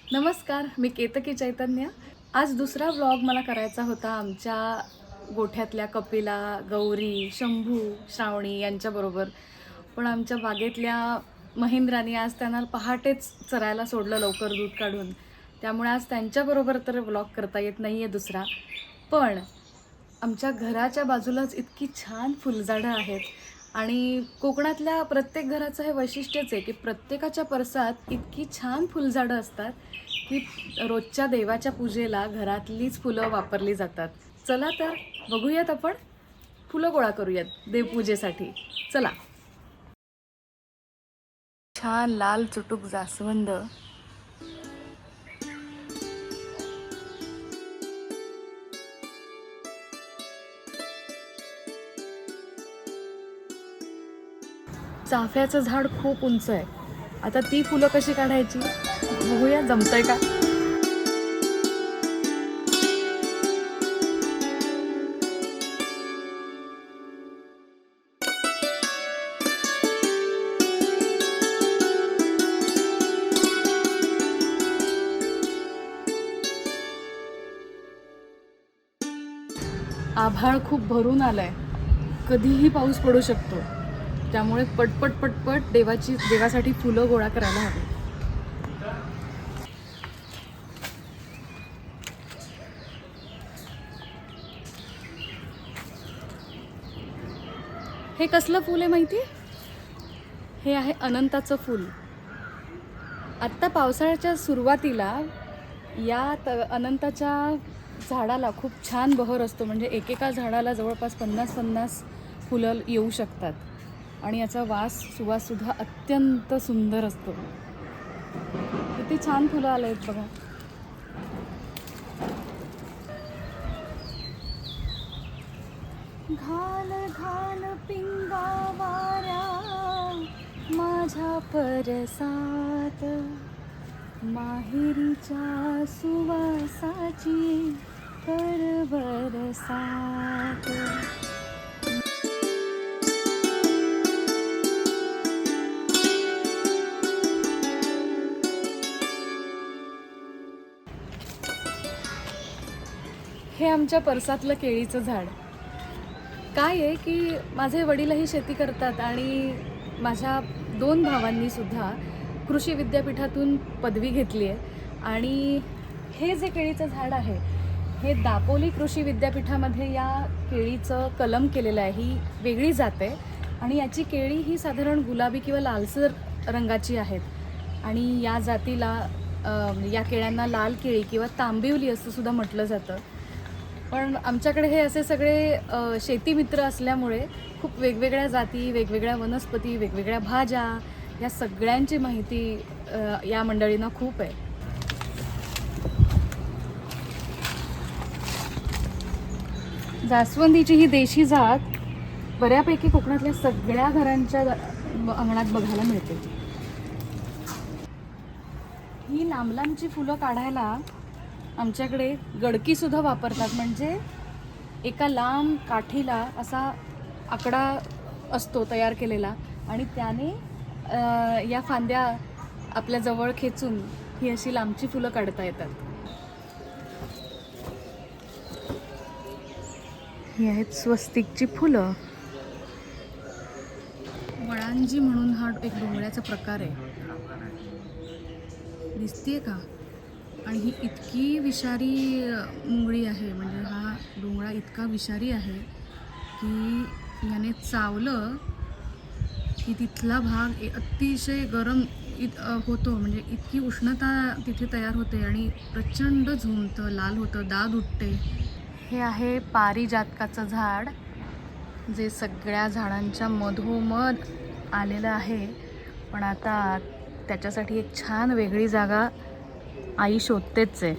नमस्कार, मी केतकी चैतन्य। आज दुसरा व्लॉग मला करायचा होता आमच्या गोठ्यातल्या कपिला, गौरी, शंभू, श्रावणी यांच्याबरोबर. पण आमच्या बागेतल्या महेंद्राने आज त्यांना पहाटेच चरायला सोडलं लवकर दूध काढून. त्यामुळे आज त्यांच्याबरोबर तर व्लॉग करता येत नाही आहे दुसरा. पण आमच्या घराच्या बाजूलाच इतकी छान फुलझाडं आहेत आणि कोकणातल्या प्रत्येक घराचं हे वैशिष्ट्यच आहे की प्रत्येकाच्या परसात इतकी छान फुलझाडं असतात की रोजच्या देवाच्या पूजेला घरातलीच फुलं वापरली जातात. चला तर बघूयात, आपण फुलं गोळा करूयात देवपूजेसाठी. चला. छान लाल चुटूक जास्वंद, चाफ्याचं झाड खूप उंच आहे. आता ती फुलं कशी काढायची बघूया, जमतंय का. आभाळ खूप भरून आलंय, कधीही पाऊस पडू शकतो. त्यामुळे पटपट पटपट देवासाठी फुलं गोळा करायला हवी. हे कसलं फूल आहे माहिती? हे आहे अनंताचं फूल. आत्ता पावसाळ्याच्या सुरुवातीला या अनंताच्या झाडाला खूप छान बहर असतो. म्हणजे एकेका झाडाला जवळपास 50-50 फुलं येऊ शकतात आणि याचा सुवाससुद्धा अत्यंत सुंदर असतो. किती छान फुलं आले आहेत बघा. घाल घाल पिंगा वाऱ्या माझ्या परसात, माहेरीच्या सुवासाची कर बरसात. हे आमच्या परसातलं केळीचं झाड. काय आहे की माझे वडीलही शेती करतात आणि माझ्या 2 भावांनी सुद्धा कृषी विद्यापीठातून पदवी घेतली आहे. आणि हे जे केळीचं झाड आहे हे दापोली कृषी विद्यापीठामध्ये या केळीचं कलम केलेलं आहे. ही वेगळी जात आहे आणि याची केळी ही साधारण गुलाबी किंवा लालसर रंगाची आहेत. आणि या जातीला या केळ्यांना लाल केळी किंवा तांबिवली असं सुद्धा म्हटलं जातं. पण आमच्याकडे हे असे सगळे शेतीमित्र असल्यामुळे खूप वेगवेगळ्या जाती, वेगवेगळ्या वनस्पती, वेगवेगळ्या भाज्या, या सगळ्यांची माहिती या मंडळींना खूप आहे. जास्वंदीची ही देशी जात बऱ्यापैकी कोकणातल्या सगळ्या घरांच्या अंगणात बघायला मिळते. ही लांब लांबची फुलं काढायला आमच्याकडे गडकीसुद्धा वापरतात. म्हणजे एका लांब काठीला असा आकडा असतो तयार केलेला आणि त्याने या फांद्या आपल्या जवळ खेचून ही अशी लांबची फुलं काढता येतात. ही आहेत स्वस्तिकची फुलं. वळांजी म्हणून हा एक डोंगराचा प्रकार आहे, दिसतीये का. आणि ही इतकी विषारी मुंगळी आहे, म्हणजे हा डोंगरा इतका विषारी आहे की याने चावलं की तिथला भाग अतिशय गरम होतो. म्हणजे इतकी उष्णता तिथे तयार होते आणि प्रचंड झोंबतं, लाल होतं, दाद उठते. हे आहे पारिजातकाचं झाड, जे सगळ्या झाडांच्या मधोमध आलेलं आहे. पण आता त्याच्यासाठी एक छान वेगळी जागा आई शोधतेच आहे.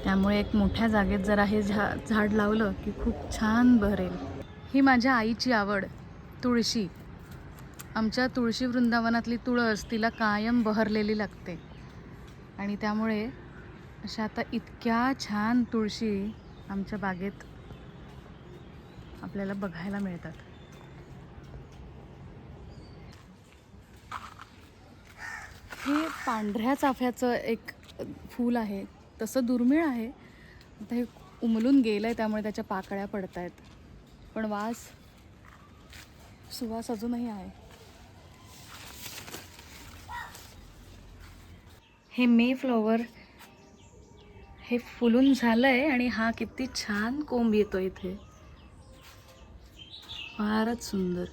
त्यामुळे एक मोठ्या जागेत जरा हे झाड लावलं की खूप छान बहरेल. ही माझ्या आईची आवड, तुळशी. आमच्या तुळशी वृंदावनातली तुळस तिला कायम बहरलेली लागते आणि त्यामुळे अशा आता इतक्या छान तुळशी आमच्या बागेत आपल्याला बघायला मिळतात. हे पांढऱ्या चाफ्याचं एक फूल आहे तसं दुर्मिळ आहे. आता हे उमलून गेलं आहे त्यामुळे त्याच्या पाकळ्या पडत आहेत, पण सुवास अजूनही आहे. हे मे फ्लॉवर हे फुलून झालं आहे आणि हा किती छान कोंब येतो इथे, फारच सुंदर.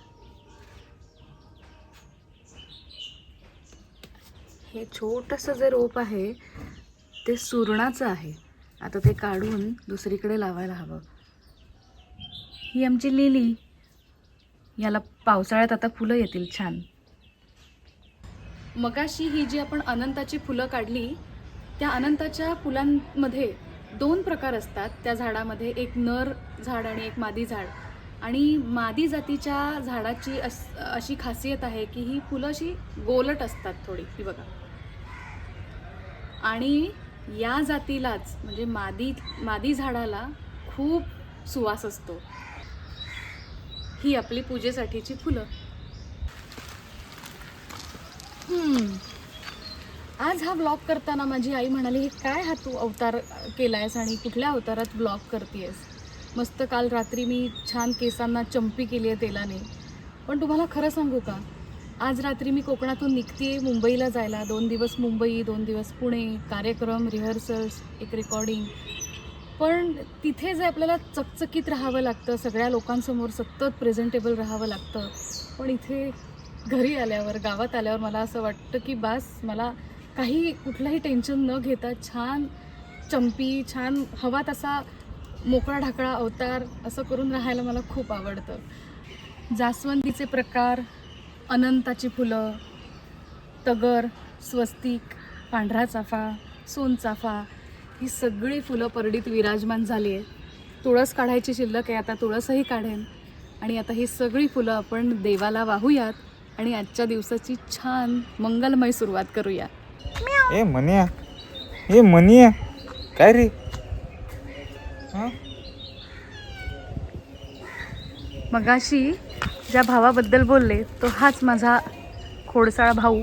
हे छोटंसं जे रोप आहे ते सुरणाचं आहे. आता ते काढून दुसरीकडे लावायला हवं. ही आमची लिली, याला पावसाळ्यात आता फुलं येतील छान. मगाशी ही जी आपण अनंताची फुलं काढली, त्या अनंताच्या फुलांमध्ये 2 प्रकार असतात त्या झाडामध्ये. एक नर झाड आणि एक मादी झाड. आणि मादी जातीच्या झाडाची अशी खासियत आहे की ही फुलं अशी गोलट असतात थोडी, ही बघा. आणि या जातीलाच म्हणजे मादी झाडाला खूप सुवास असतो. ही आपली पूजेसाठीची फुलं. आज हा ब्लॉग करताना माझी आई म्हणाली, हे काय हा तू अवतार केलायस आणि कुठल्या अवतारात ब्लॉग करतेयस. मस्त काल रात्री मी छान केसांना चंपी केली आहे तेलाने. पण तुम्हाला खरं सांगू का, आज रात्री मी कोकणातून निघते मुंबईला जायला. 2 दिवस मुंबई, 2 दिवस पुणे, कार्यक्रम, रिहर्सल्स, एक रेकॉर्डिंग. पण तिथे जे आपल्याला चकचकीत राहावं लागतं, सगळ्या लोकांसमोर सतत प्रेझेंटेबल राहावं लागतं. पण इथे घरी आल्यावर, गावात आल्यावर मला असं वाटतं की बास, मला कुठलंही टेन्शन न घेता छान चंपी, छान हवा तसा मोकळा ढाकळा अवतार असं करून राहायला मला खूप आवडतं. जास्वंदीचे प्रकार, अनंताची फुलं, तगर, स्वस्तिक, पांढरा चाफा, सोनचाफा, ही सगळी फुलं परडीत विराजमान झाली आहे. तुळस काढायची शिल्लक आहे, आता तुळसही काढेन. आणि आता ही सगळी फुलं आपण देवाला वाहूयात आणि आजच्या दिवसाची छान मंगलमय सुरुवात करूया. ए मनिया काय रे? मगाशी ज्या भावाबद्दल बोलले तो हाच माझा खोडसाळा भाऊ.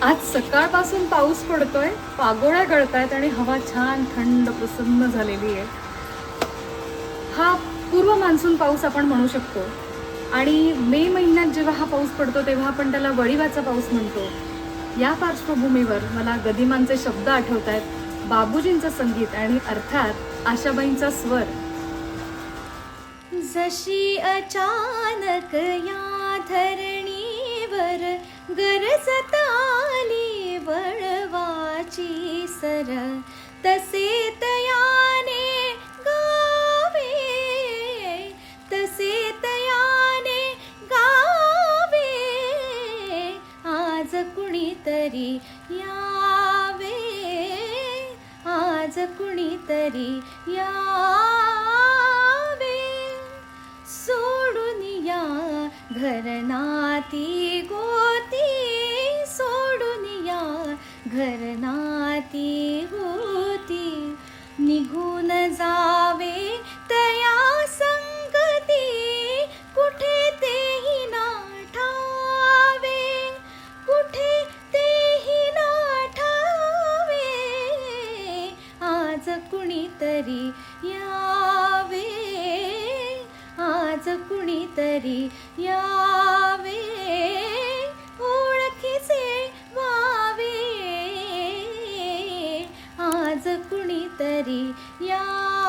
आज सकाळपासून पाऊस पडतोय, पागोळ्या गळतायत आणि हवा छान थंड प्रसन्न झालेली आहे. हा पूर्व मान्सून पाऊस आपण म्हणू शकतो. आणि मे महिन्यात जेव्हा हा पाऊस पडतो तेव्हा आपण त्याला वळिवाचा पाऊस म्हणतो. या पार्श्वभूमीवर मला गदिमांचे शब्द आठवत आहेत, बाबूजींचं संगीत आणि अर्थात आशाबाईंचा स्वर. जशी अचानक या धरणीवर गरजत आली वळवाची सर, तसे तयाने गावे, तसे तयाने गावे, आज कुणीतरी यावे, आज कुणीतरी यावे. सोडून या घरनाती गोती, सोडून या घरनाती गोती, निघून जावे तया संगती, कुठे तेही ना ठावे, कुठे तेही ना ठावे, आज कुणीतरी यावे, आज कुणीतरी यावे, ओळखीचे व्हावे, आज कुणीतरी यावे.